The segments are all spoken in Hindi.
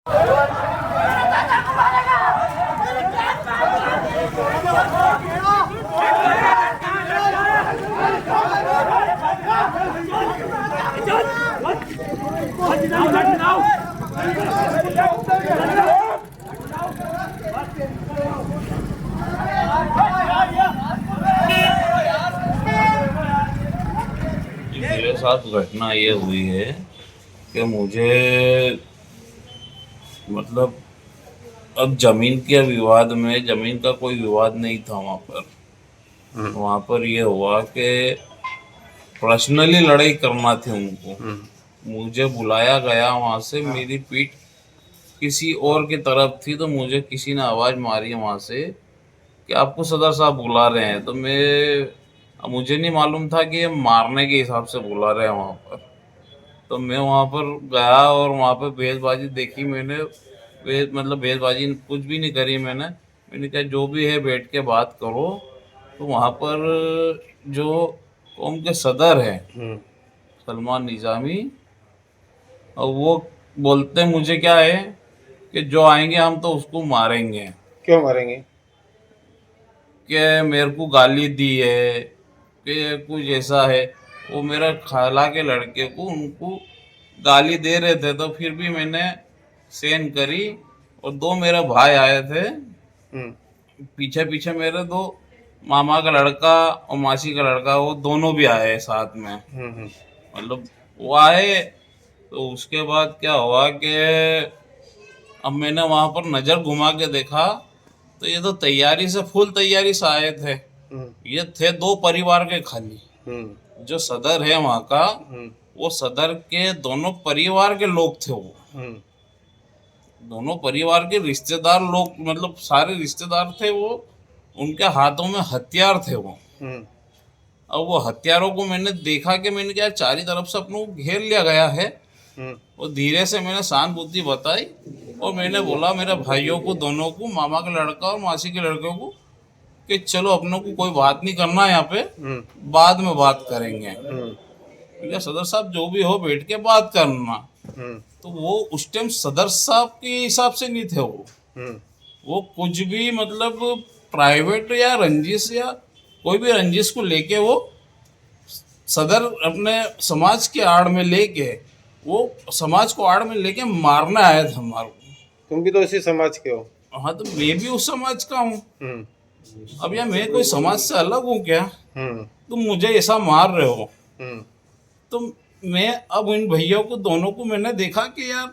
मेरे साथ घटना ये हुई है कि मुझे मतलब अब जमीन के विवाद में, जमीन का कोई विवाद नहीं था वहाँ पर। वहाँ पर ये हुआ कि पर्सनली लड़ाई करना थी उनको। मुझे बुलाया गया वहाँ से, मेरी पीठ किसी और की तरफ थी, तो मुझे किसी ने आवाज़ मारी वहाँ से कि आपको सदर साहब बुला रहे हैं। तो मुझे नहीं मालूम था कि ये मारने के हिसाब से बुला रहे हैं वहाँ पर। तो मैं वहाँ पर गया और वहाँ पर भेजबाजी देखी मैंने। मतलब भेजबाजी कुछ भी नहीं करी मैंने कहा जो भी है बैठ के बात करो। तो वहाँ पर जो कौम के सदर हैं सलमान निजामी, और वो बोलते मुझे क्या है कि जो आएंगे हम तो उसको मारेंगे। क्यों मारेंगे? कि मेरे को गाली दी है कि कुछ ऐसा है। वो मेरा खाला के लड़के को उनको गाली दे रहे थे, तो फिर भी मैंने सहन करी। और दो मेरे भाई आए थे हम्म पीछे पीछे, मेरे दो मामा का लड़का और मासी का लड़का, वो दोनों भी आए साथ में। हम्म मतलब वो आए, तो उसके बाद क्या हुआ कि अब मैंने वहां पर नजर घुमा के देखा, तो ये तो तैयारी से, फुल तैयारी से आए थे। हम्म ये थे दो परिवार के खाली। हम्म जो सदर है वहाँ का, हम्म वो सदर के दोनों परिवार के लोग थे। वो हम्म दोनों परिवार के रिश्तेदार लोग, मतलब सारे रिश्तेदार थे वो। उनके हाथों में हथियार थे वो। हम्म अब वो हथियारों को मैंने देखा कि मैंने क्या, चारी तरफ से अपनों को घेर लिया गया है। हम्म और धीरे से मैंने सहानुभूति बताई और मैंने बोला मेरे भाइयों को दोनों को, मामा के लड़का और मासी के लड़के को, कि चलो अपनों को कोई बात नहीं करना यहाँ पे, हम्म बाद में बात करेंगे। हम्म ठीक है सदर साहब, जो भी हो बैठ के बात करना। हम्म तो वो उस टाइम सदर साहब के हिसाब से नहीं थे वो। हम्म वो कुछ भी मतलब प्राइवेट या रंजिश या कोई भी रंजिश को लेके वो सदर अपने समाज के आड़ में लेके, वो समाज को आड़ में लेके मारने आया था हमारे को। तुम भी तो इसी समाज के हो। हाँ, तो मैं भी उस समाज का हूँ। हम्म अब यार मैं कोई समाज से अलग हूँ क्या? हम्म तुम मुझे ऐसा मार रहे हो। हम्म तो मैं अब इन भैया को दोनों को मैंने देखा कि यार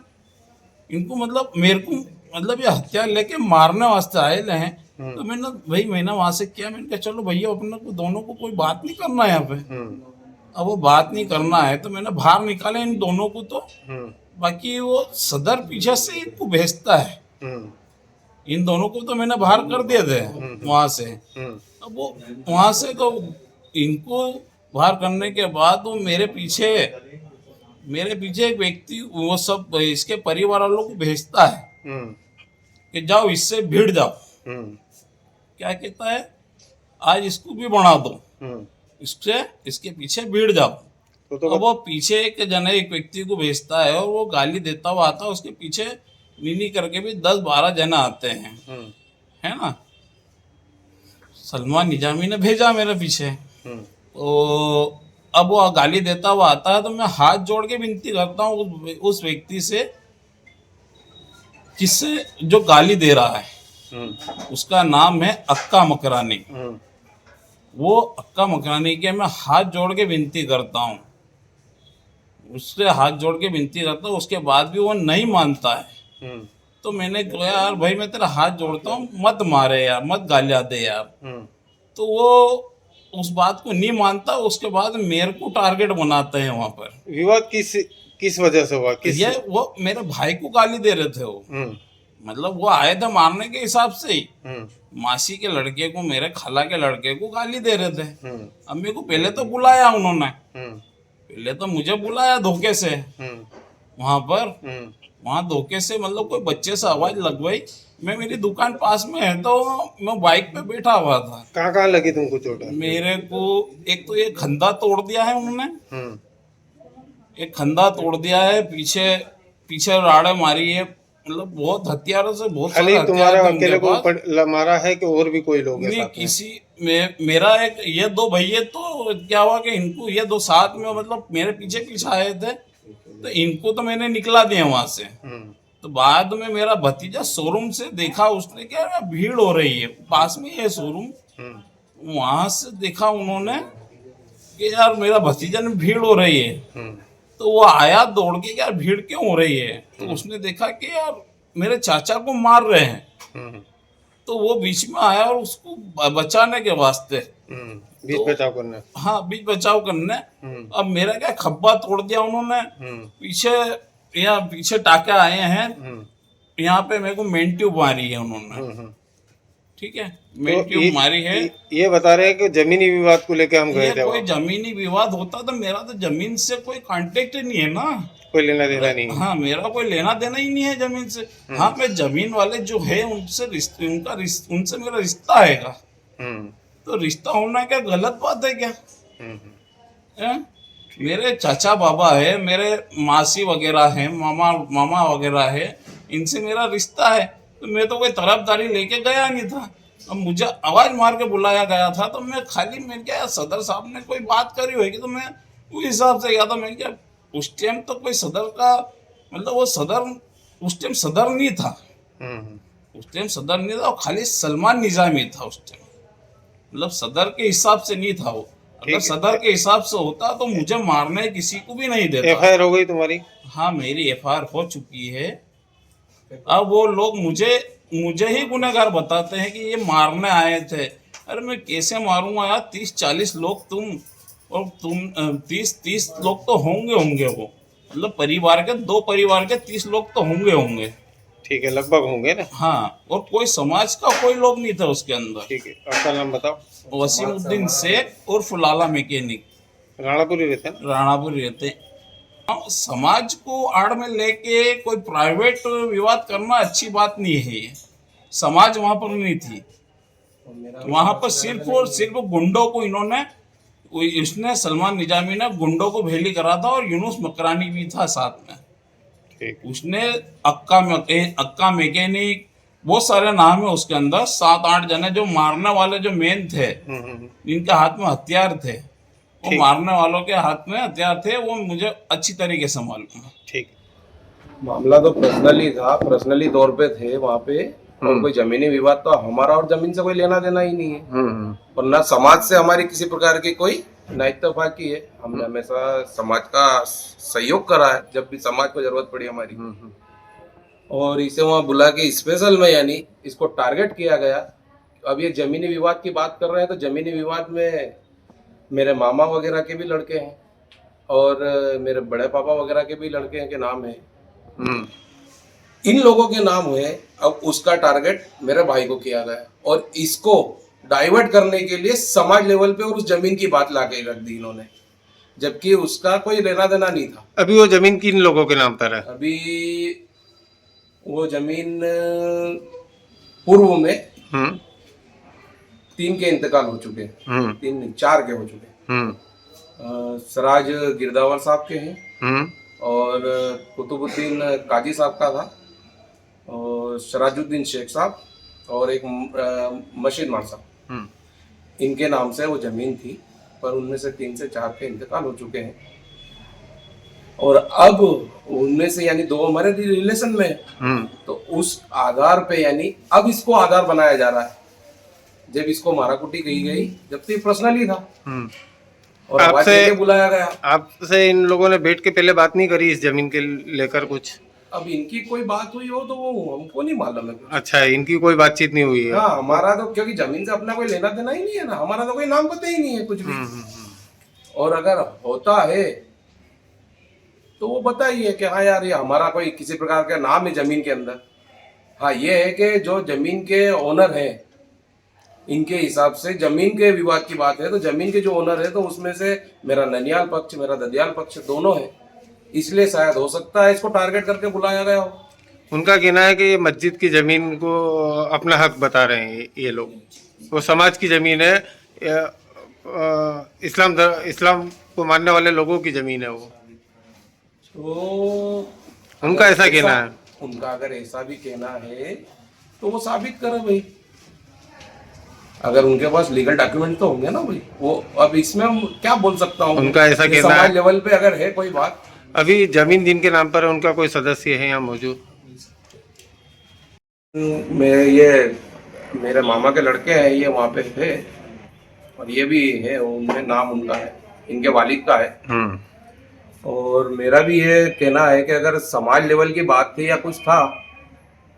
इनको मतलब मेरे को मतलब ये हथियार लेके मारने वास्ते आए हैं। तो मैंने वहां से किया, मैंने कहा चलो भैया अपने को दोनों को कोई बात नहीं करना है यहाँ पे। हम्म अब वो बात नहीं करना है तो मैंने बाहर निकाले इन दोनों को। तो हम्म बाकी वो सदर पीछे से इनको भेजता है। हम्म इन दोनों को तो मैंने बाहर कर दिए थे वहां से। हम्म अब वो वहां से तो इनको बाहर करने के बाद वो मेरे पीछे एक व्यक्ति, वो सब इसके परिवार वालों को भेजता है हम्म कि जाओ इससे भिड़ जाओ। हम्म क्या कहता है, आज इसको भी बना दो, हम्म इससे इसके पीछे भिड़ जाओ। तो अब वो पीछे एक जने एक व्यक्ति को भेजता है और वो गाली देता हुआ आता है। उसके पीछे नीनी करके भी 10-12 जने आते हैं, है ना। सलमान निजामी ने भेजा मेरे पीछे। हम्म तो अब वो गाली देता हुआ आता है, तो मैं हाथ जोड़ के विनती करता हूँ उस व्यक्ति से, जिससे जो गाली दे रहा है। उसका नाम है अक्का मकरानी। हम्म वो अक्का मकरानी के मैं हाथ जोड़ के विनती करता हूँ, उससे हाथ जोड़ के विनती करता हूँ। उसके बाद भी वो नहीं मानता है। हम्म तो मैंने कहा यार भाई मैं तेरा हाथ जोड़ता हूँ, मत मारे यार, मत गालियाँ दे यार। हम्म तो वो उस बात को नहीं मानता। उसके बाद मेरे को टारगेट बनाते हैं वहां पर। विवाद किस वजह से हुआ? किस? ये वो मेरे भाई को गाली दे रहे थे वो। हम्म मतलब वो आए थे मारने के हिसाब से ही। हम्म मासी के लड़के को, मेरे खाला के लड़के को गाली दे रहे थे। हम्म अब मेरे को पहले तो बुलाया उन्होंने, हम्म पहले तो मुझे बुलाया धोखे से हम्म वहां पर। हम्म वहां धोखे से मतलब कोई बच्चे से आवाज लगवाई। मैं, मेरी दुकान पास में है, तो मैं बाइक पे बैठा हुआ था। कहाँ लगी तुमको चोट? मेरे को एक तो ये खंदा तोड़ दिया है उन्होंने, हम्म एक खंदा तोड़ दिया है, पीछे पीछे राड़े मारी है मतलब बहुत हथियारों से बहुत खाली सारे तुम्हारे हथियार थे अकेले उनके को पास। मारा है कि और भी कोई लोग हैं नहीं साथ में? किसी में मेरा एक ये दो भैया, तो क्या हुआ कि इनको ये दो साथ में मतलब मेरे पीछे पीछे आए थे, तो इनको तो मैंने निकला दिया वहां से। हम्म तो बाद में मेरा भतीजा शोरूम से देखा, उसने क्या भीड़ हो रही है पास में ही है शोरूम, हम्म वहां से देखा उन्होंने कि यार मेरा भतीजा ने भीड़ हो रही है। हम्म तो वो आया दौड़ के, यार भीड़ क्यों हो रही है, तो उसने देखा कि यार मेरे चाचा को मार रहे हैं। हम्म तो वो बीच में आया और उसको बचाने के वास्ते, बीच तो बचाव करना। हाँ बीच बचाव करने। हम्म अब मेरा क्या खब्बा तोड़ दिया उन्होंने, हम्म पीछे यहाँ पीछे टाके आए हैं, हम्म यहाँ पे मेरे को मेन ट्यूब मारी है उन्होंने। हम्म। ठीक है, तो मेन ट्यूब मारी है। ये बता रहे हैं कि जमीनी विवाद को लेके हम गए ये थे कोई वहाँ, जमीनी विवाद होता तो मेरा तो जमीन से कोई कांटेक्ट ही नहीं है ना। कोई लेना देना नहीं है। हाँ मेरा कोई लेना देना ही नहीं है जमीन से। हाँ मैं जमीन वाले जो है उनसे उनसे मेरा रिश्ता है। हम्म तो रिश्ता होना क्या गलत बात है क्या? हम्म हैं? मेरे चाचा बाबा है, मेरे मासी वगैरह है, मामा मामा वगैरह है, इनसे मेरा रिश्ता है। तो मैं तो कोई तरफदारी लेके गया नहीं था। अब मुझे आवाज मार के बुलाया गया था, तो मैं खाली मैं क्या सदर साहब ने कोई बात करी होगी तो मैं उस हिसाब से गया था। मैं क्या उस टाइम तो कोई सदर का मतलब वो सदर उस टाइम सदर नहीं था, हम्म उस टाइम सदर नहीं था, खाली सलमान निजामी था उस टाइम। मतलब सदर के हिसाब से नहीं था वो। अगर ठीक सदर है। के हिसाब से होता तो मुझे मारने किसी को भी नहीं देता। FIR हो गई तुम्हारी? हाँ मेरी FIR हो चुकी है। अब वो लोग मुझे मुझे ही गुनहगार बताते हैं कि ये मारने आए थे। अरे मैं कैसे मारूंगा यार, 30-40 लोग तुम, और तुम 30 लोग तो होंगे होंगे वो, मतलब परिवार के 2 परिवार के 30 लोग तो होंगे होंगे। ठीक है, लगभग होंगे ना। हाँ और कोई समाज का कोई लोग नहीं था उसके अंदर। ठीक है, आपका नाम बताओ। वसीमुद्दीन शेख और फुलाला मैकेनिक, राणापुर ही रहते हैं ना? राणापुर रहते। हाँ, समाज को आड़ में लेके कोई प्राइवेट विवाद करना अच्छी बात नहीं है ये। समाज वहां पर नहीं थी, वहां पर सिर्फ और सिर्फ गुंडों को इन्होंने, इसने सलमान निजामी ने गुंडों को भेली करा था, और यूनुस मकरानी भी था साथ में। ठीक। उसने अक्का मैकेनिक, बहुत सारे नाम है उसके अंदर, 7-8 जने जो मारने वाले जो मेन थे, जिनके हाथ में हथियार थे, वो ठीक। मारने वालों के हाथ में हथियार थे, वो मुझे अच्छी तरीके से मालूम है। ठीक। मामला तो पर्सनली था, पर्सनली तौर पे थे वहाँ पे, और कोई जमीनी विवाद तो हमारा और जमीन से कोई लेना देना ही नहीं है। और ना समाज से हमारी किसी प्रकार की कोई ना इत्तेफाकी है। हमने हमेशा समाज का सहयोग करा है जब भी समाज को जरूरत पड़ी हमारी। और इसे वहाँ बुला के स्पेशल में यानी इसको टारगेट किया गया। अब ये जमीनी विवाद की बात कर रहे हैं, तो जमीनी विवाद में मेरे मामा वगैरह के भी लड़के हैं, और मेरे बड़े पापा वगैरह के भी लड़के हैं के नाम है। इन लोगों के नाम हुए। अब उसका टारगेट मेरे भाई को किया गया, और इसको डाइवर्ट करने के लिए समाज लेवल पे और उस जमीन की बात लाके रख दी इन्होंने, जबकि उसका कोई लेना देना नहीं था। अभी वो जमीन किन लोगों के नाम पर है? अभी वो जमीन पूर्व में 3 के इंतकाल हो चुके हैं, 3 नहीं 4 के हो चुके हैं। सराज गिरदावर साहब के हैं, और कुतुबुद्दीन काजी साहब का था, और सराजुद्दीन शेख साहब, और एक मशीद मार साहब। इनके नाम से वो जमीन थी, पर उनमें से 3 से 4 के इंतकाल हो चुके हैं। और अब उनमें से यानी 2 हमारे रिलेशन में है। तो उस आधार पे यानी अब इसको आधार बनाया जा रहा है। जब इसको माराकुटी कही गई, जब तो पर्सनली था, और आपसे बुलाया गया। आपसे इन लोगों ने बैठ के पहले बात नहीं करी इस जमीन के लेकर कुछ? अब इनकी कोई बात हुई हो तो वो हमको नहीं मालूम है। अच्छा, इनकी कोई बातचीत नहीं हुई है? हाँ, हमारा तो क्योंकि जमीन से अपना कोई लेना देना ही नहीं है ना, हमारा तो कोई नाम पता ही नहीं है कुछ भी। और अगर होता है तो वो बताइए कि हाँ यार ये हमारा कोई किसी प्रकार का नाम है जमीन के अंदर। हाँ ये है कि जो जमीन के ओनर हैं, इनके हिसाब से जमीन के विवाद की बात है, तो जमीन के जो ओनर है तो उसमें से मेरा ननियाल पक्ष, मेरा ददियाल पक्ष दोनों है, इसलिए शायद हो सकता है इसको टारगेट करके बुलाया गया हो। उनका कहना है कि ये मस्जिद की जमीन को अपना हक बता रहे हैं ये लोग, वो समाज की जमीन है, इस्लाम को मानने वाले लोगों की जमीन है वो, तो उनका ऐसा कहना है। उनका अगर ऐसा भी कहना है तो वो साबित करे भाई। अगर उनके पास लीगल डॉक्यूमेंट तो होंगे ना भाई। वो अब इसमें हम क्या बोल सकता हूँ, उनका ऐसा ये कहना समाज है। लेवल पे अगर है कोई बात। अभी जमीन जिनके नाम पर है उनका कोई सदस्य है यहाँ मौजूद? ये मेरे मामा के लड़के हैं, ये वहाँ पे थे और ये भी है, उनमें नाम उनका है, इनके वालिद का है। और मेरा भी ये कहना है कि अगर समाज लेवल की बात थी या कुछ था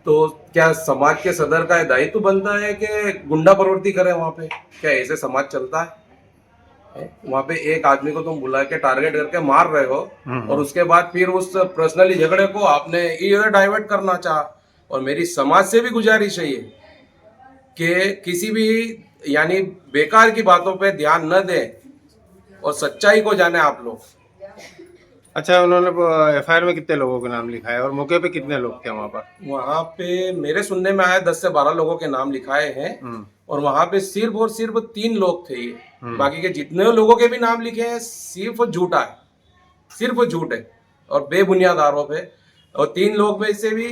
तो क्या समाज के सदर का दायित्व बनता है कि गुंडा प्रवृत्ति करे वहाँ पे? क्या ऐसे समाज चलता है? वहाँ पे एक आदमी को तुम बुला के टारगेट करके मार रहे हो और उसके बाद फिर उस पर्सनली झगड़े को आपने इधर डाइवर्ट करना चाहा। और मेरी समाज से भी गुजारिश है ये कि किसी भी यानी बेकार की बातों पे ध्यान न दें और सच्चाई को जाने आप लोग। अच्छा, उन्होंने एफआईआर में कितने लोगों के नाम लिखा है और मौके पे कितने लोग थे वहाँ पर? वहाँ पे मेरे सुनने में आया 10 से 12 लोगों के नाम लिखाए हैं और वहाँ पे सिर्फ और सिर्फ 3 लोग थे ये। बाकी के जितने लोगों के भी नाम लिखे हैं सिर्फ झूठा है, सिर्फ झूठ है और बेबुनियाद आरोप है। और 3 लोग में से भी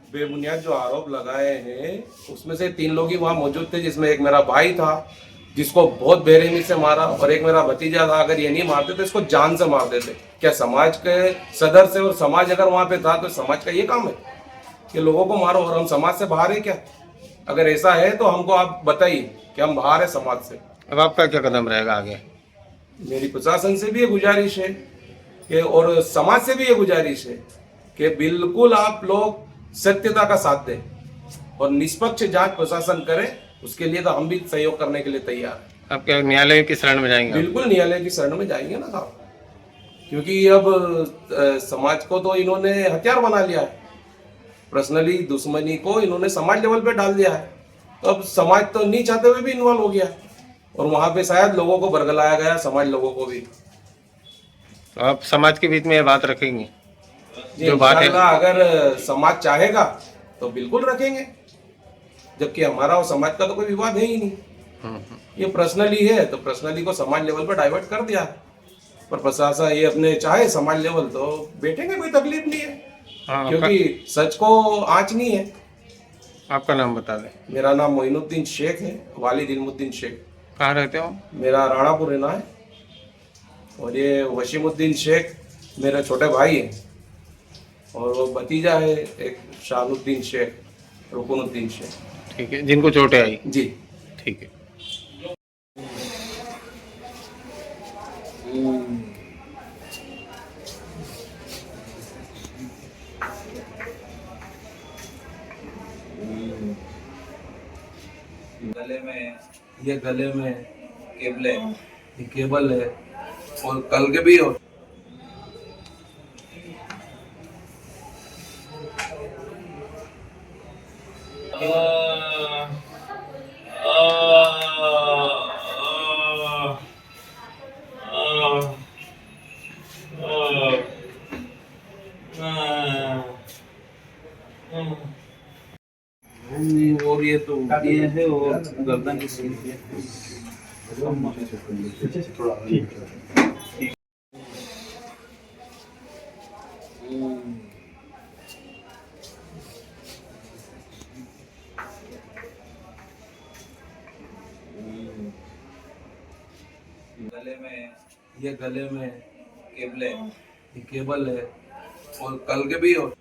बेबुनियाद जो आरोप लगाए हैं उसमें से 3 लोग ही वहाँ मौजूद थे, जिसमें एक मेरा भाई था जिसको बहुत बेरहमी से मारा और एक मेरा भतीजा था। अगर ये नहीं मारते तो इसको जान से मार देते। क्या समाज के सदर से और समाज अगर वहाँ पे था तो समाज का ये काम है कि लोगों को मारो और हम समाज से बाहर है क्या? अगर ऐसा है तो हमको आप बताइए कि हम बाहर है समाज से। अब आपका क्या कदम रहेगा आगे? मेरी प्रशासन से भी ये गुजारिश है कि और समाज से भी ये गुजारिश है कि बिल्कुल आप लोग सत्यता का साथ दें और निष्पक्ष जांच प्रशासन करे। उसके लिए तो हम भी सहयोग करने के लिए तैयार हैं। आप क्या न्यायालय की शरण में जाएंगे? बिल्कुल न्यायालय की शरण में जाएंगे ना साहब, क्योंकि अब समाज को तो इन्होंने हथियार बना लिया है। पर्सनली दुश्मनी को इन्होंने समाज लेवल पे डाल दिया है। तो अब समाज तो नहीं चाहते हुए भी इन्वॉल्व हो गया और वहां पे शायद लोगों को बरगलाया गया, समाज लोगों को भी। तो आप समाज के बीच में ये बात रखेंगे? जो बात है अगर समाज चाहेगा तो बिल्कुल रखेंगे, जबकि हमारा और समाज का तो कोई विवाद है ही नहीं। ये पर्सनली है तो पर्सनली को समाज लेवल पर डाइवर्ट कर दिया है। पर प्रशासन ये अपने चाहे समाज लेवल तो बैठेंगे, कोई तकलीफ नहीं है। हाँ, क्योंकि सच को आंच नहीं है। आपका नाम बता दें। मेरा नाम मोइनुद्दीन शेख है, वालिद इल्मुद्दीन शेख। कहाँ रहते हो? मेरा राणापुर रहना है और ये वशीमुद्दीन शेख मेरे छोटे भाई हैं और वो भतीजा है एक शाहनुद्दीन शेख, रुकनुद्दीन शेख। ठीक है, जिनको चोटें आई? जी ठीक है। गले में केबल है, ये केबल है और कल के भी और और ये तो ये है और गर्दन की सीन है। गले में केबल है, ये केबल है और कल के भी और